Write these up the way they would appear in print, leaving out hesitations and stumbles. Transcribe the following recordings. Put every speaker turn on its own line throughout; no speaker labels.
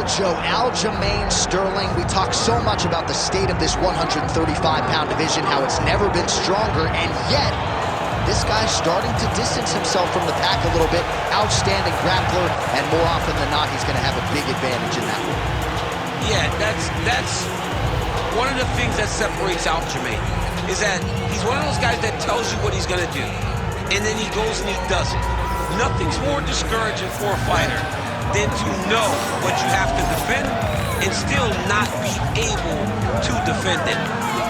Well, Joe, Aljamain Sterling, we talk so much about the state of this 135-pound division, how it's never been stronger, and yet this guy's starting to distance himself from the pack a little bit. Outstanding grappler, and more often than not, he's going to have a big advantage in that one.
Yeah, that's one of the things that separates Aljamain, is that he's one of those guys that tells you what he's going to do, and then he goes and he does it. Nothing's more discouraging for a fighter than to know what you have to defend and still not be able to defend it.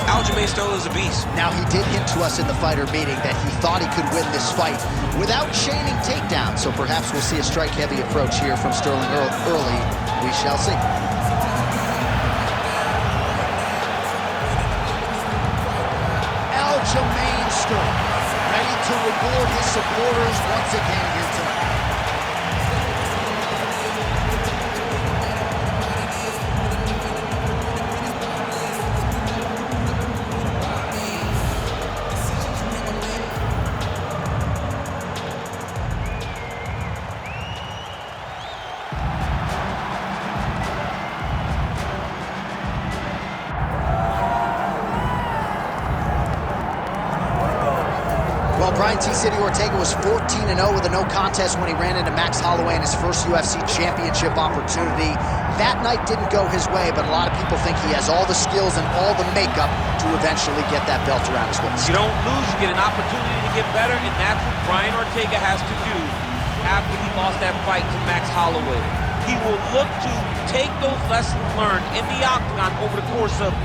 Aljamain Sterling is a beast. Now, he did hint to us in the fighter meeting that he thought he could win this fight without chaining takedowns, so perhaps we'll see a strike-heavy approach here from Sterling early. We shall see. Aljamain Sterling, ready to reward his supporters once again here tonight. Well, Brian T-City Ortega was 14-0 with a no contest when he ran into Max Holloway in his first UFC championship opportunity. That night didn't go his way, but a lot of people think he has all the skills and all the makeup to eventually get that belt around his waist. You don't lose, you get an opportunity to get better, and that's what Brian Ortega has to do after he lost that fight to Max Holloway. He will look to take those lessons learned in the octagon over the course of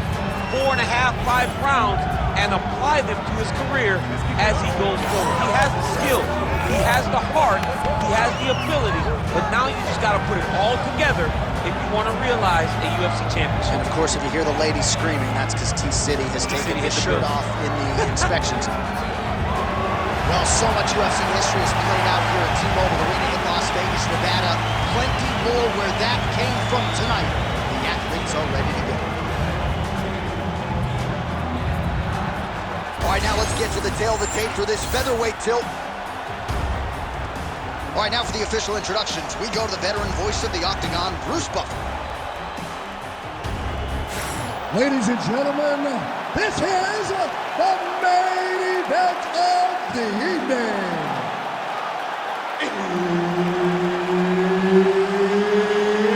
4.5, 5 rounds and apply them to his career as he goes forward. He has the skill, he has the heart, he has the ability, but now you just got to put it all together if you want to realize a UFC championship.
And of course, if you hear the lady screaming, that's because T-City has taken his shirt off in the inspection zone. Well, so much UFC history has played out here at T-Mobile Arena in Las Vegas, Nevada. Plenty more where that came from tonight. The athletes are ready to go. All right, now let's get to the tail of the tape for this featherweight tilt. All right, now for the official introductions, we go to the veteran voice of the Octagon, Bruce Buffer.
Ladies and gentlemen, this is the main event of the evening.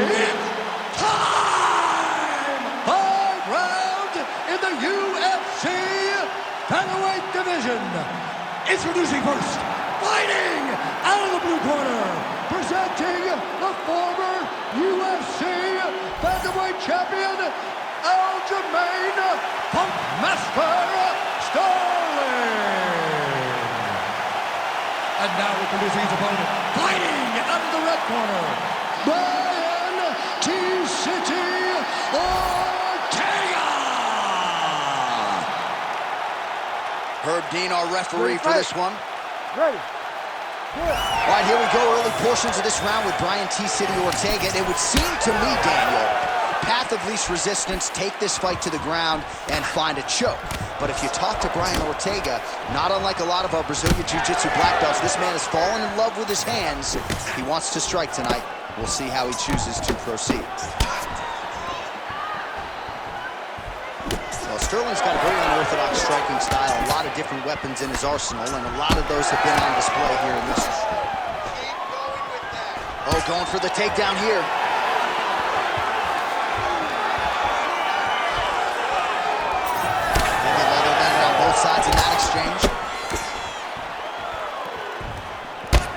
It's time! 5 rounds in the UFC featherweight division. Introducing first, fighting out of the blue corner, presenting the former UFC featherweight champion, Aljamain Punkmaster Sterling. And now introducing his opponent, fighting out of the red corner, Brian T-City Ortega.
Herb Dean, our referee for this one.
Ready.
All right, here we go. Early portions of this round with Brian T-City Ortega. And it would seem to me, Daniel, path of least resistance, take this fight to the ground and find a choke. But if you talk to Brian Ortega, not unlike a lot of our Brazilian Jiu-Jitsu black belts, this man has fallen in love with his hands. He wants to strike tonight. We'll see how he chooses to proceed. Well, Sterling's got a very unorthodox striking style, a lot of different weapons in his arsenal, and a lot of those have been on display here in this one. Oh, going for the takedown here. Heavy leather men on both sides in that exchange.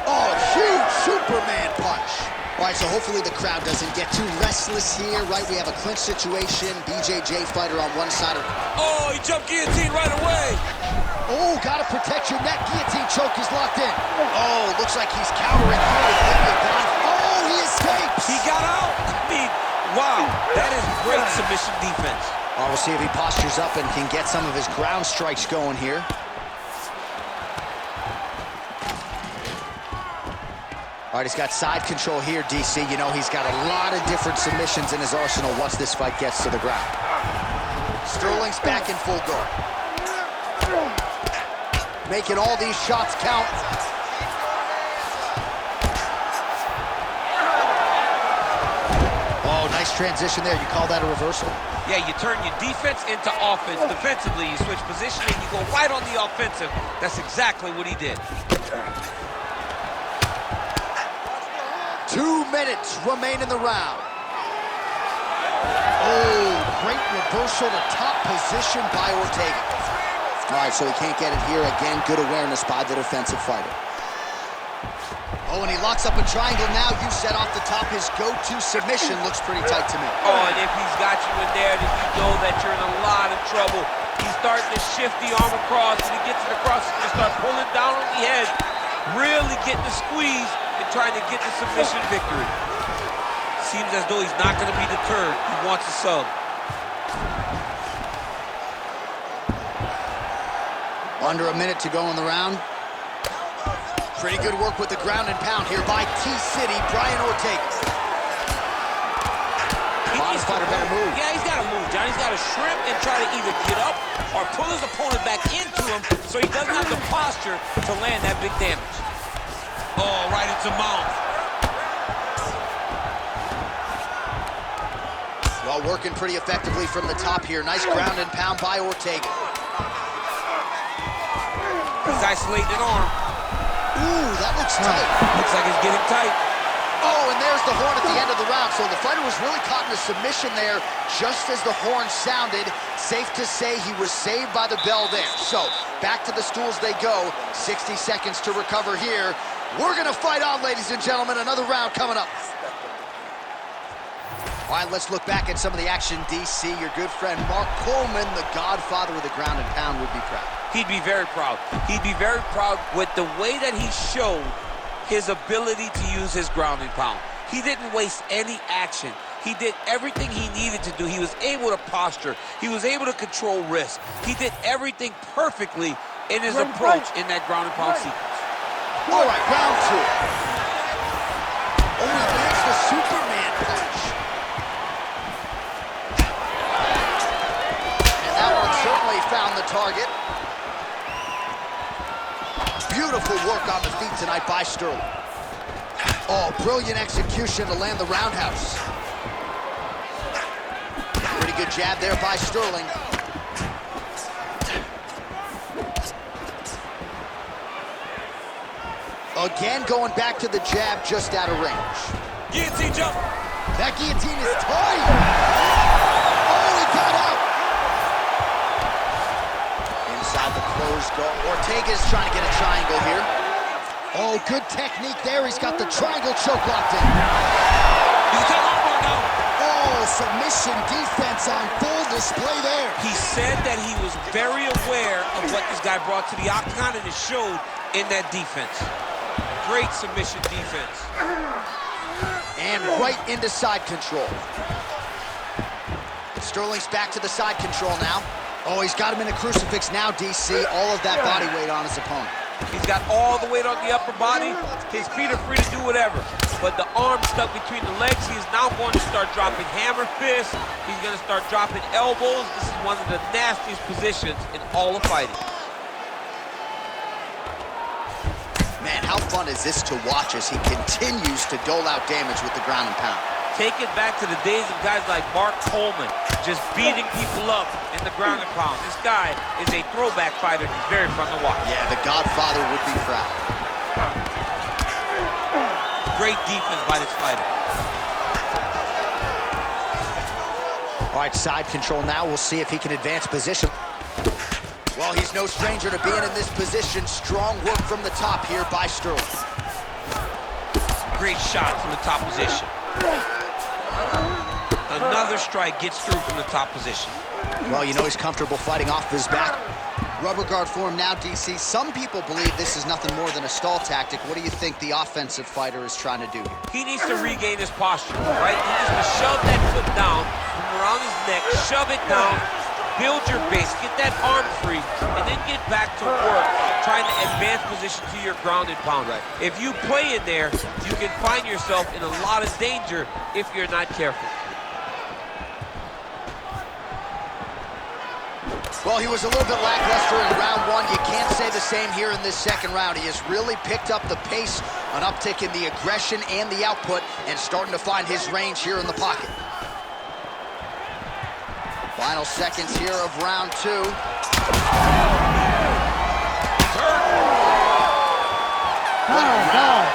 Oh, huge Superman punch. All right, so hopefully the crowd doesn't get too restless here, right? We have a clinch situation, BJJ fighter on one side.
Oh, he jumped guillotine right away.
Oh, gotta protect your neck. Guillotine choke is locked in. Oh, looks like he's cowering here with Libya gone. Oh, he escapes.
He got out. I mean, wow, that is great submission defense.
Oh, we'll see if he postures up and can get some of his ground strikes going here. All right, he's got side control here, DC. You know, he's got a lot of different submissions in his arsenal once this fight gets to the ground. Sterling's back in full guard. Making all these shots count. Oh, Nice transition there. You call that a reversal?
Yeah, you turn your defense into offense. Defensively, you switch positioning, you go right on the offensive. That's exactly what he did.
2 minutes remain in the round. Oh, great reversal to top position by Ortega. All right, so he can't get it here. Again, good awareness by the defensive fighter. Oh, and he locks up a triangle now. You set off the top. His go-to submission looks pretty tight to me.
Oh, and if he's got you in there, then you know that you're in a lot of trouble. He's starting to shift the arm across. When he gets it across, he's going to start pulling down on the head, really getting the squeeze and trying to get the submission victory. Seems as though he's not going to be deterred. He wants a sub.
Under a minute to go in the round. Pretty good work with the ground and pound here by T-City, Brian Ortega. Bottom fighter better move.
Yeah, he's got to move, John. He's got to shrimp and try to either get up or pull his opponent back into him so he doesn't have the posture to land that big damage. Oh, right into mouth.
Well, working pretty effectively from the top here. Nice ground and pound by Ortega.
He's isolating an arm.
Ooh, that looks tight.
Looks like it's getting tight.
Oh, and there's the horn at the end of the round. So the fighter was really caught in a submission there just as the horn sounded. Safe to say he was saved by the bell there. So back to the stools they go. 60 seconds to recover here. We're going to fight on, ladies and gentlemen. Another round coming up. All right, let's look back at some of the action, DC. Your good friend Mark Coleman, the godfather of the ground and pound, would be proud.
He'd be very proud. He'd be very proud with the way that he showed his ability to use his ground and pound. He didn't waste any action. He did everything he needed to do. He was able to posture. He was able to control risk. He did everything perfectly in his approach in that ground and pound sequence.
All right, round two. Oh, he lands the Superman punch. And that one certainly found the target. Beautiful work on the feet tonight by Sterling. Oh, brilliant execution to land the roundhouse. Pretty good jab there by Sterling. Again, going back to the jab just out of range.
Guillotine jump.
That guillotine is tight. Oh, he got up. Inside the closed guard. Ortega's trying to get a triangle here. Oh, good technique there. He's got the triangle choke locked in.
He's got one now.
Oh, submission defense on full display there.
He said that he was very aware of what this guy brought to the octagon, and it showed in that defense. Great submission defense.
And right into side control. Sterling's back to the side control now. Oh, he's got him in a crucifix now, DC. All of that body weight on his opponent.
He's got all the weight on the upper body. His feet are free to do whatever. But the arm stuck between the legs. He is now going to start dropping hammer fists. He's going to start dropping elbows. This is one of the nastiest positions in all of fighting.
Man, how fun is this to watch as he continues to dole out damage with the ground and pound?
Take it back to the days of guys like Mark Coleman, just beating people up in the ground and pound. This guy is a throwback fighter. He's very fun to watch.
Yeah, the Godfather would be proud.
Great defense by this fighter.
All right, side control now. We'll see if he can advance position. Well, he's no stranger to being in this position. Strong work from the top here by Sterling.
Great shot from the top position. Another strike gets through from the top position.
Well, you know he's comfortable fighting off his back. Rubber guard form now, DC. Some people believe this is nothing more than a stall tactic. What do you think the offensive fighter is trying to do here?
He needs to regain his posture, right? He needs to shove that foot down from around his neck, shove it down, build your base, get that arm free, and then get back to work, trying to advance position to your ground and pound. Right. If you play in there, you can find yourself in a lot of danger if you're not careful.
Well, he was a little bit lackluster in round one. You can't say the same here in this second round. He has really picked up the pace, an uptick in the aggression and the output, and starting to find his range here in the pocket.
Final seconds here of round 2.
He's hurt.
What a round.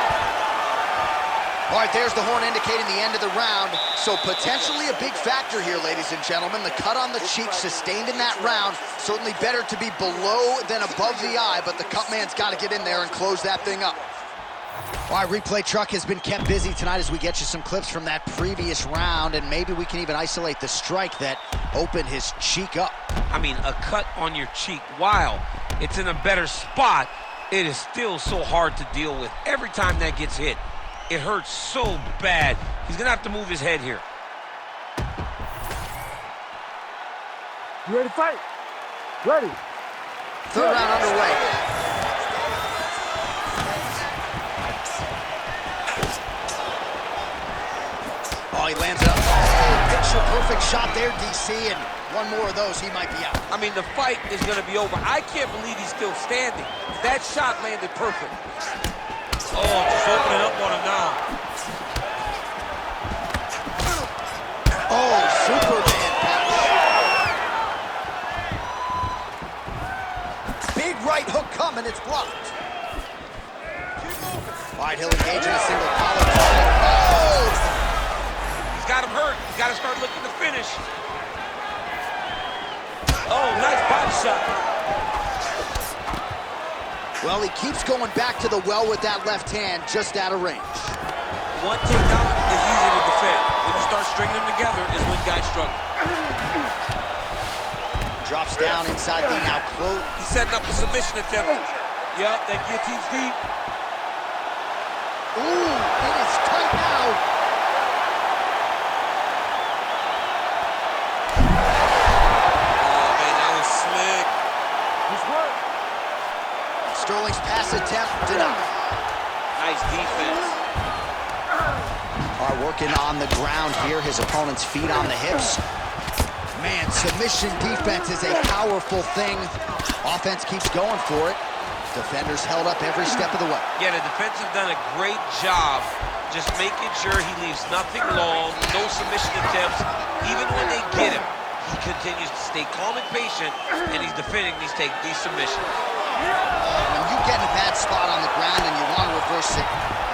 All right, there's the horn indicating the end of the round. So potentially a big factor here, ladies and gentlemen. The cut on the cheek sustained in that round. Certainly better to be below than above the eye, but the cut man's got to get in there and close that thing up. All right, replay truck has been kept busy tonight as we get you some clips from that previous round, and maybe we can even isolate the strike that opened his cheek up.
I mean, a cut on your cheek, while it's in a better spot, it is still so hard to deal with. Every time that gets hit, it hurts so bad. He's gonna have to move his head here.
You ready to fight? Ready.
Third round underway. Oh, he lands it up. Oh, picture-perfect shot there, DC, and one more of those, he might be out.
I mean, the fight is gonna be over. I can't believe he's still standing. That shot landed perfect. Oh, just opening up on him now.
Oh, Superman punch. Big right hook coming, it's blocked. All right, he'll engage in a single collar. Oh!
He's got him hurt. He's got to start looking to finish. Oh, nice body shot.
Well, he keeps going back to the well with that left hand, just out of range.
One takedown is easy to defend. When you start stringing them together is when guys struggle.
Drops down inside the now close.
He's setting up a submission attempt. Yep, that guillotine's deep.
Ooh, it is tight now.
Oh, man, that was slick.
This work.
Sterling's pass attempt denied.
Nice defense.
Are working on the ground here. His opponent's feet on the hips. Man, submission defense is a powerful thing. Offense keeps going for it. Defenders held up every step of the way.
Yeah, the defense have done a great job just making sure he leaves nothing long, no submission attempts. Even when they get him, he continues to stay calm and patient, and he's defending these submissions.
When you get in a bad spot on the ground and you want to reverse it,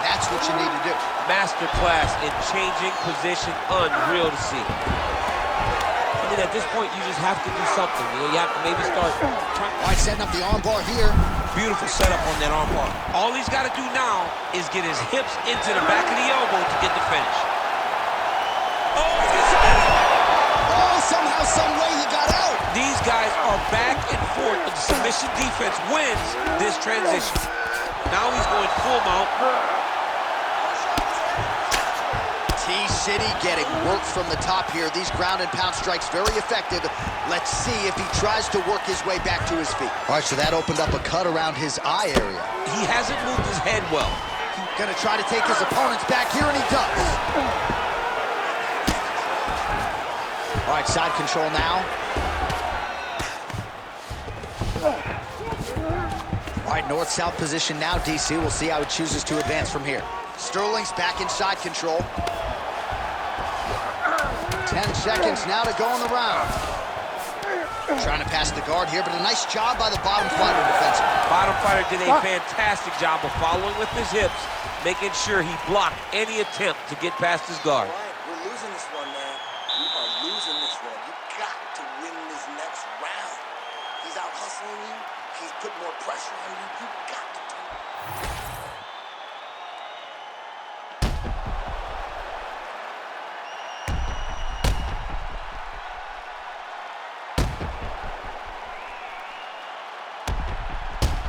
that's what you need to do.
Masterclass in changing position, unreal to see. I mean, at this point, you just have to do something. You know, you have to maybe start trying.
All right, setting up the armbar here.
Beautiful setup on that armbar. All he's got to do now is get his hips into the back of the elbow to get the finish. Oh,
somehow, some way he got out.
These guys are back and forth, but the submission defense wins this transition. Now he's going full mount.
T-City getting work from the top here. These ground and pound strikes very effective. Let's see if he tries to work his way back to his feet. All right, so that opened up a cut around his eye area.
He hasn't moved his head well.
Gonna try to take his opponents back here, and he does. All right, side control now. All right, north-south position now, DC. We'll see how he chooses to advance from here. Sterling's back in side control. 10 seconds now to go in the round. Trying to pass the guard here, but a nice job by the bottom fighter defensively.
Bottom fighter did a fantastic job of following with his hips, making sure he blocked any attempt to get past his guard.
We're losing this one, man. We are losing this one. You got to win this next round. He's out hustling you. He's putting more pressure on you. You got to do it.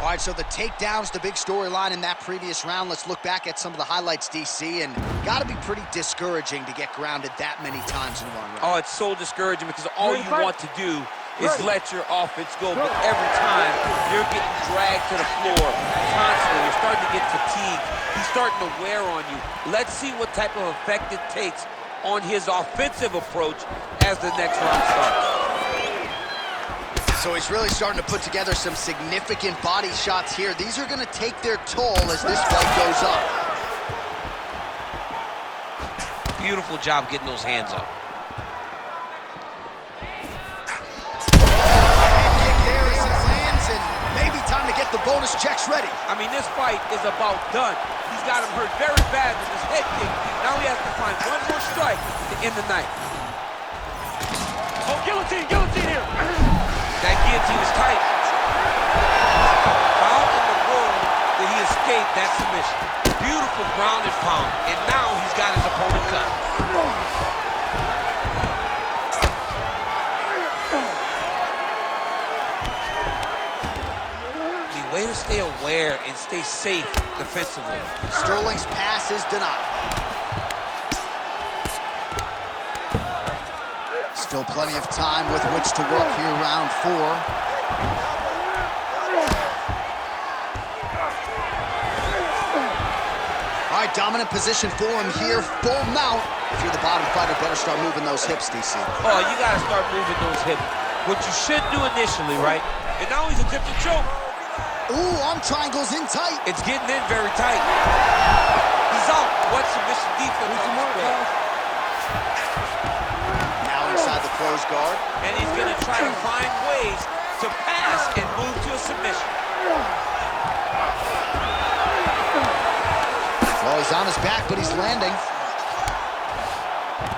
All right, so the takedown's the big storyline in that previous round. Let's look back at some of the highlights, DC, and got to be pretty discouraging to get grounded that many times in one round.
Oh, it's so discouraging because all you want to do is let your offense go, but every time you're getting dragged to the floor constantly, you're starting to get fatigued. He's starting to wear on you. Let's see what type of effect it takes on his offensive approach as the next round starts.
So he's really starting to put together some significant body shots here. These are going to take their toll as this fight goes on.
Beautiful job getting those hands up.
checks ready.
I mean, this fight is about done. He's got him hurt very bad with his head kick. Now he has to find one more strike to end the night.
Oh, guillotine here.
That guillotine is tight. How in the world did he escape that submission? Beautiful ground and pound, and now he's got his opponent cut. The way to stay aware and stay safe defensively.
Sterling's pass is denied. Still plenty of time with which to work here, round 4. All right, dominant position for him here, full mount. If you're the bottom fighter, better start moving those hips, DC.
Oh, you gotta start moving those hips. What you should do initially, right? And now he's attempting to choke.
Ooh, arm triangles in tight.
It's getting in very tight. He's out. What submission defense on this play?
Now inside the closed guard.
And he's gonna try to find ways to pass and move to a submission.
Well, he's on his back, but he's landing.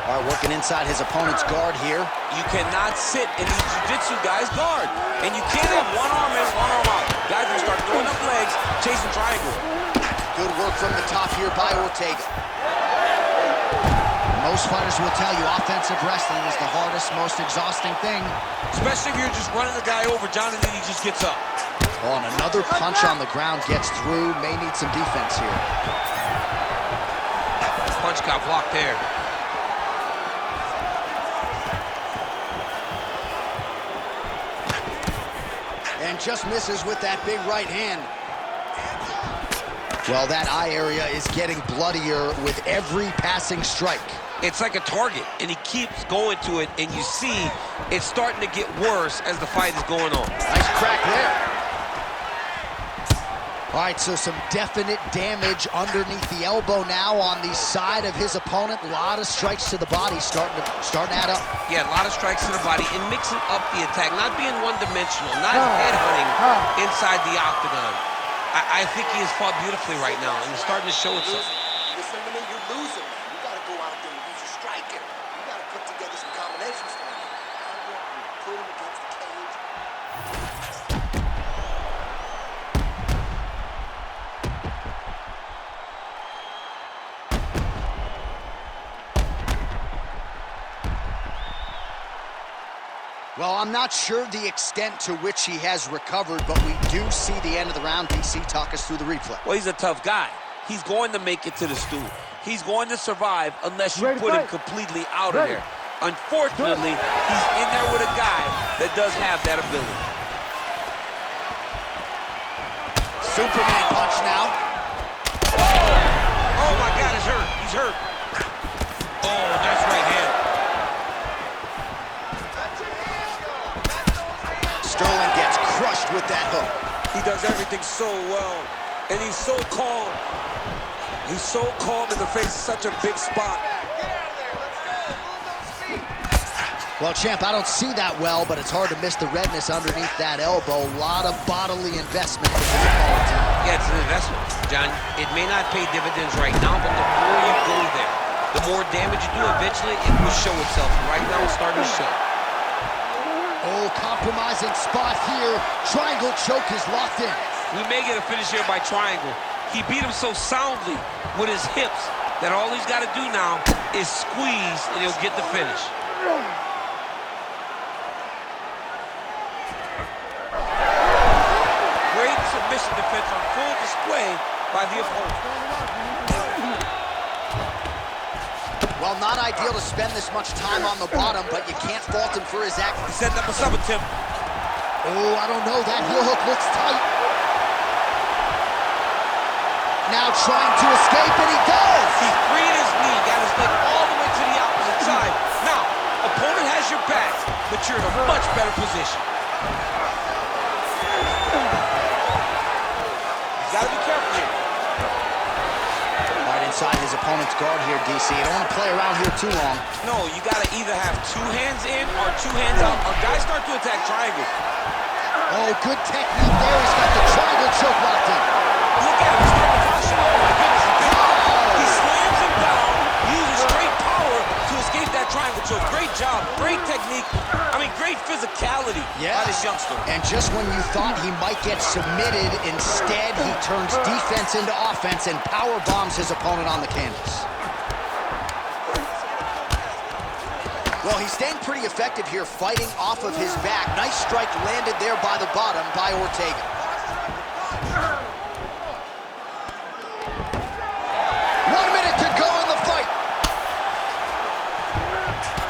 All right, working inside his opponent's guard here.
You cannot sit in these jiu-jitsu guys' guard. And you can't have one arm in, one arm out. Guys will start throwing up legs, chasing triangle.
Good work from the top here by Ortega. Most fighters will tell you offensive wrestling is the hardest, most exhausting thing.
Especially if you're just running the guy over, Jonathan, he just gets up.
Oh, and another punch on the ground gets through. May need some defense here.
Punch got blocked there.
And just misses with that big right hand. Well, that eye area is getting bloodier with every passing strike.
It's like a target, and he keeps going to it, and you see it's starting to get worse as the fight is going on.
Nice crack there. All right, so some definite damage underneath the elbow now on the side of his opponent. A lot of strikes to the body starting to add up.
Yeah, a lot of strikes to the body and mixing up the attack, not being one-dimensional, not headhunting inside the octagon. I think he has fought beautifully right now, and it's starting to show itself.
Listen to me, you're losing, man. You gotta go out there and use your striking. You gotta put together some combinations for him. Put him against the cage.
Well, I'm not sure the extent to which he has recovered, but we do see the end of the round. DC, talk us through the replay.
Well, he's a tough guy. He's going to make it to the stool. He's going to survive unless you put him completely out of there. Unfortunately, he's in there with a guy that does have that ability.
Superman punch now.
Oh my God, he's hurt. He's hurt. Oh, that's right hand.
Sterling gets crushed with that hook.
He does everything so well, and he's so calm. He's so calm in the face of such a big spot.
Well, champ, I don't see that well, but it's hard to miss the redness underneath that elbow. A lot of bodily investment for the opponent.
Yeah, it's an investment, John. It may not pay dividends right now, but the more you go there, the more damage you do, eventually it will show itself. Right now, it's starting to show.
Oh, compromising spot here. Triangle choke is locked in.
We may get a finish here by triangle. He beat him so soundly with his hips that all he's got to do now is squeeze, and he'll get the finish. Great submission defense on full display by the opponent.
Well, not ideal to spend this much time on the bottom, but you can't fault him for his act.
He set up a sub attempt.
Oh, I don't know. That heel hook looks tight. Now trying to escape, and he does!
He freed his knee, got his leg all the way to the opposite side. Now, opponent has your back, but you're in a much better position. He's got to be careful here.
Right inside his opponent's guard here, DC. You don't want to play around here too long.
No, you got to either have two hands in or two hands out. Or guys start to attack triangle.
Oh,
Oh, good technique there. He's got the triangle choke locked in.
Look at him, he's starting to caution. Oh my goodness, he slams him down, uses great power to escape that triangle choke. Great job, great technique. I mean, great physicality by this youngster.
And just when you thought he might get submitted, instead he turns defense into offense and power bombs his opponent on the canvas. Well, he's staying pretty effective here, fighting off of his back. Nice strike landed there by the bottom by Ortega.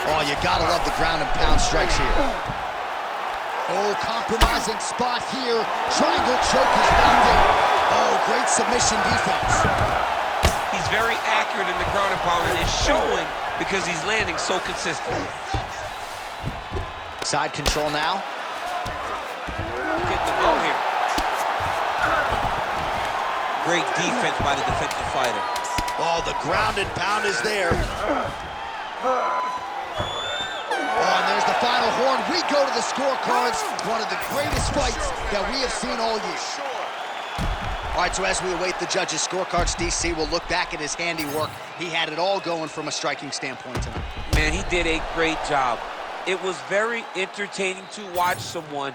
Oh, you gotta love the ground and pound strikes here. Oh, compromising spot here. Triangle choke is locked in. Oh, great submission defense.
He's very accurate in the ground and pound, and it's showing because he's landing so consistently.
Side control now.
Getting the ball here. Great defense by the defensive fighter.
Oh, the ground and pound is there. Oh, and there's the final horn. We go to the scorecards. One of the greatest fights that we have seen all year. All right, so as we await the judges' scorecards, DC will look back at his handiwork. He had it all going from a striking standpoint tonight.
Man, he did a great job. It was very entertaining to watch someone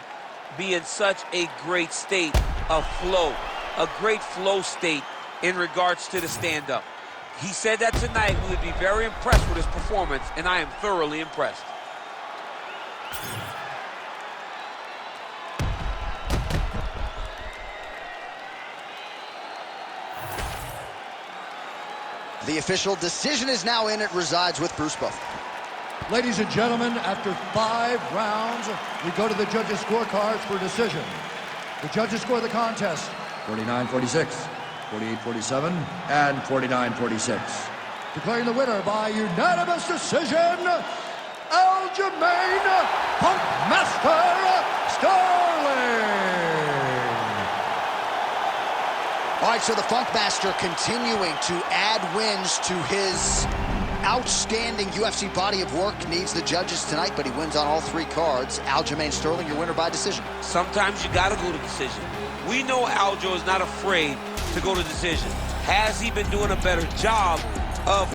be in such a great state of flow, a great flow state in regards to the stand-up. He said that tonight we would be very impressed with his performance, and I am thoroughly impressed.
The official decision is now in. It resides with Bruce Buffer.
Ladies and gentlemen, after 5 rounds, we go to the judges' scorecards for decision. The judges score the contest 49-46, 48-47, and 49-46. Declaring the winner by unanimous decision, Aljamain Sterling.
All right, so the Funkmaster continuing to add wins to his outstanding UFC body of work. Needs the judges tonight, but he wins on all 3 cards. Aljamain Sterling, your winner by decision.
Sometimes you gotta go to decision. We know Aljo is not afraid to go to decision. Has he been doing a better job of